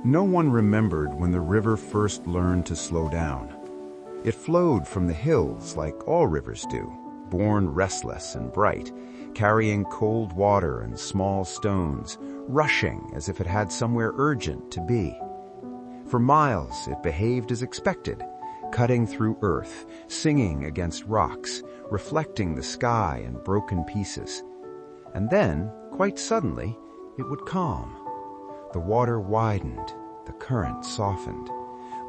No one remembered when the river first learned to slow down. It flowed from the hills like all rivers do, born restless and bright, carrying cold water and small stones, rushing as if it had somewhere urgent to be. For miles it behaved as expected, cutting through earth, singing against rocks, reflecting the sky in broken pieces. And then, quite suddenly, it would calm. The water widened, the current softened.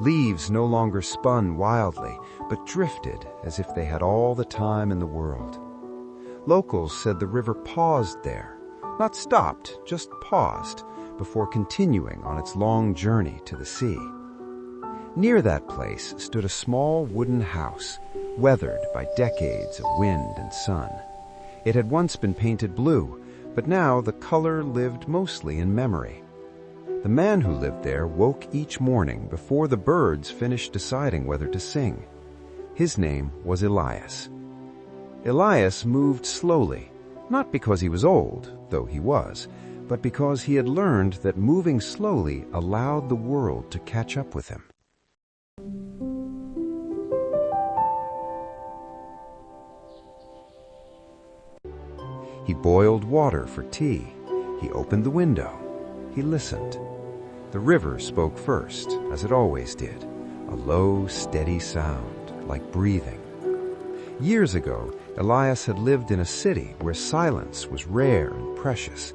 Leaves no longer spun wildly, but drifted as if they had all the time in the world. Locals said the river paused there, not stopped, just paused, before continuing on its long journey to the sea. Near that place stood a small wooden house, weathered by decades of wind and sun. It had once been painted blue, but now the color lived mostly in memory. The man who lived there woke each morning before the birds finished deciding whether to sing. His name was Elias. Elias moved slowly, not because he was old, though he was, but because he had learned that moving slowly allowed the world to catch up with him. He boiled water for tea. He opened the window. He listened. The river spoke first, as it always did, a low, steady sound, like breathing. Years ago, Elias had lived in a city where silence was rare and precious.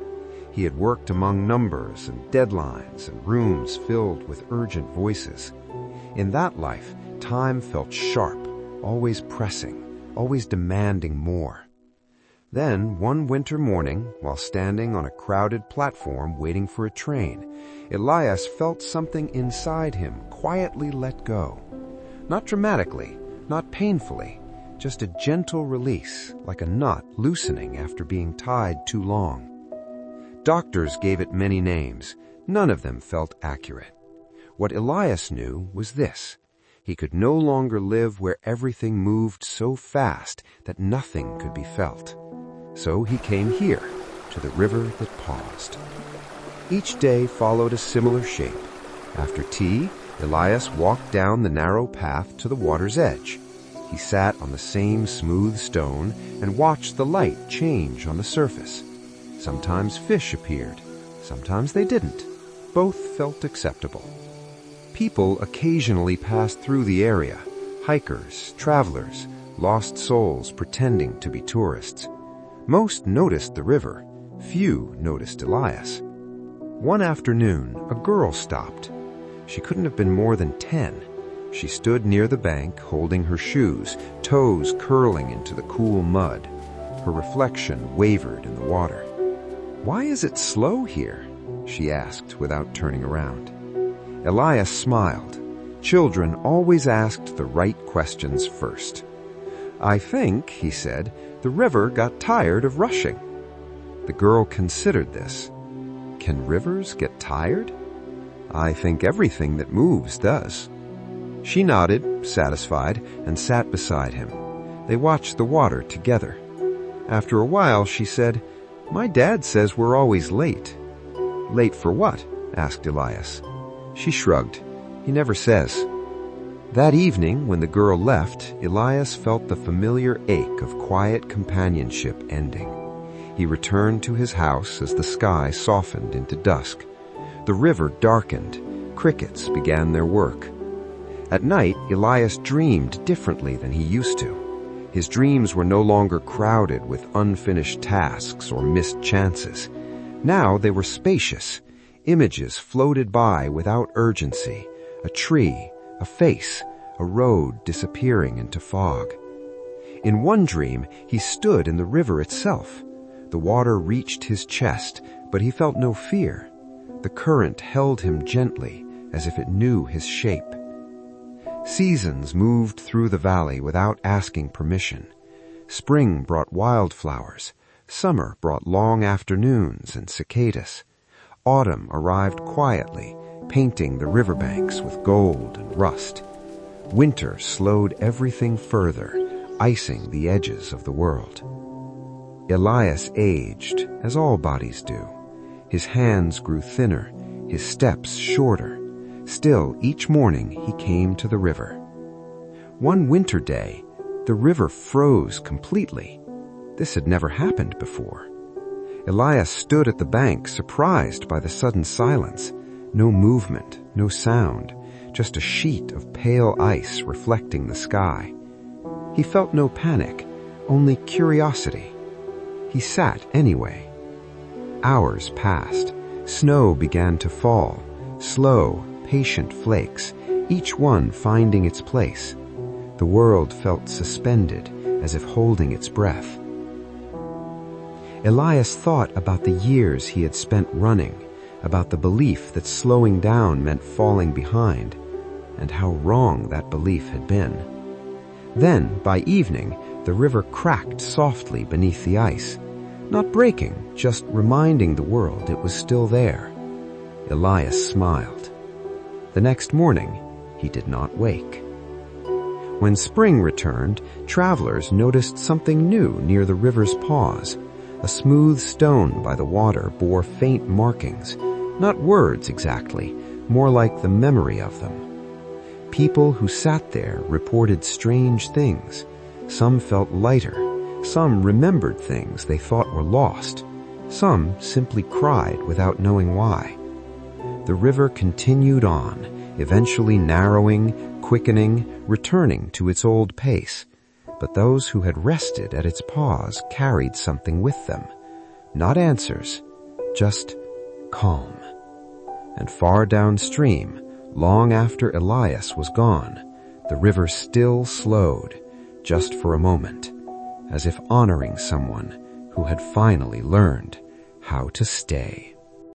He had worked among numbers and deadlines and rooms filled with urgent voices. In that life, time felt sharp, always pressing, always demanding more. Then, one winter morning, while standing on a crowded platform waiting for a train, Elias felt something inside him quietly let go. Not dramatically, not painfully, just a gentle release, like a knot loosening after being tied too long. Doctors gave it many names. None of them felt accurate. What Elias knew was this: he could no longer live where everything moved so fast that nothing could be felt. So he came here, to the river that paused. Each day followed a similar shape. After tea, Elias walked down the narrow path to the water's edge. He sat on the same smooth stone and watched the light change on the surface. Sometimes fish appeared, sometimes they didn't. Both felt acceptable. People occasionally passed through the area, hikers, travelers, lost souls pretending to be tourists. Most noticed the river. Few noticed Elias. One afternoon, a girl stopped. She couldn't have been more than 10. She stood near the bank, holding her shoes, toes curling into the cool mud. Her reflection wavered in the water. "Why is it slow here?" she asked without turning around. Elias smiled. Children always asked the right questions first. "I think," he said, "the river got tired of rushing." The girl considered this. Can rivers get tired? "I think everything that moves does." She nodded, satisfied, and sat beside him. They watched the water together. After a while, she said, "My dad says we're always late." "Late for what?" asked Elias. She shrugged. "He never says." That evening, when the girl left, Elias felt the familiar ache of quiet companionship ending. He returned to his house as the sky softened into dusk. The river darkened. Crickets began their work. At night, Elias dreamed differently than he used to. His dreams were no longer crowded with unfinished tasks or missed chances. Now they were spacious. Images floated by without urgency. A tree, a face, a road disappearing into fog. In one dream, he stood in the river itself. The water reached his chest, but he felt no fear. The current held him gently, as if it knew his shape. Seasons moved through the valley without asking permission. Spring brought wildflowers. Summer brought long afternoons and cicadas. Autumn arrived quietly, painting the riverbanks with gold and rust. Winter slowed everything further, icing the edges of the world. Elias aged, as all bodies do. His hands grew thinner, his steps shorter. Still, each morning he came to the river. One winter day, the river froze completely. This had never happened before. Elias stood at the bank, surprised by the sudden silence. No movement, no sound, just a sheet of pale ice reflecting the sky. He felt no panic, only curiosity. He sat anyway. Hours passed. Snow began to fall, slow, patient flakes, each one finding its place. The world felt suspended, as if holding its breath. Elias thought about the years he had spent running, about the belief that slowing down meant falling behind, and how wrong that belief had been. Then, by evening, the river cracked softly beneath the ice, not breaking, just reminding the world it was still there. Elias smiled. The next morning, he did not wake. When spring returned, travelers noticed something new near the river's paws. A smooth stone by the water bore faint markings, not words exactly, more like the memory of them. People who sat there reported strange things. Some felt lighter. Some remembered things they thought were lost. Some simply cried without knowing why. The river continued on, eventually narrowing, quickening, returning to its old pace. But those who had rested at its paws carried something with them. Not answers, just calm. And far downstream, long after Elias was gone, the river still slowed, just for a moment, as if honoring someone who had finally learned how to stay.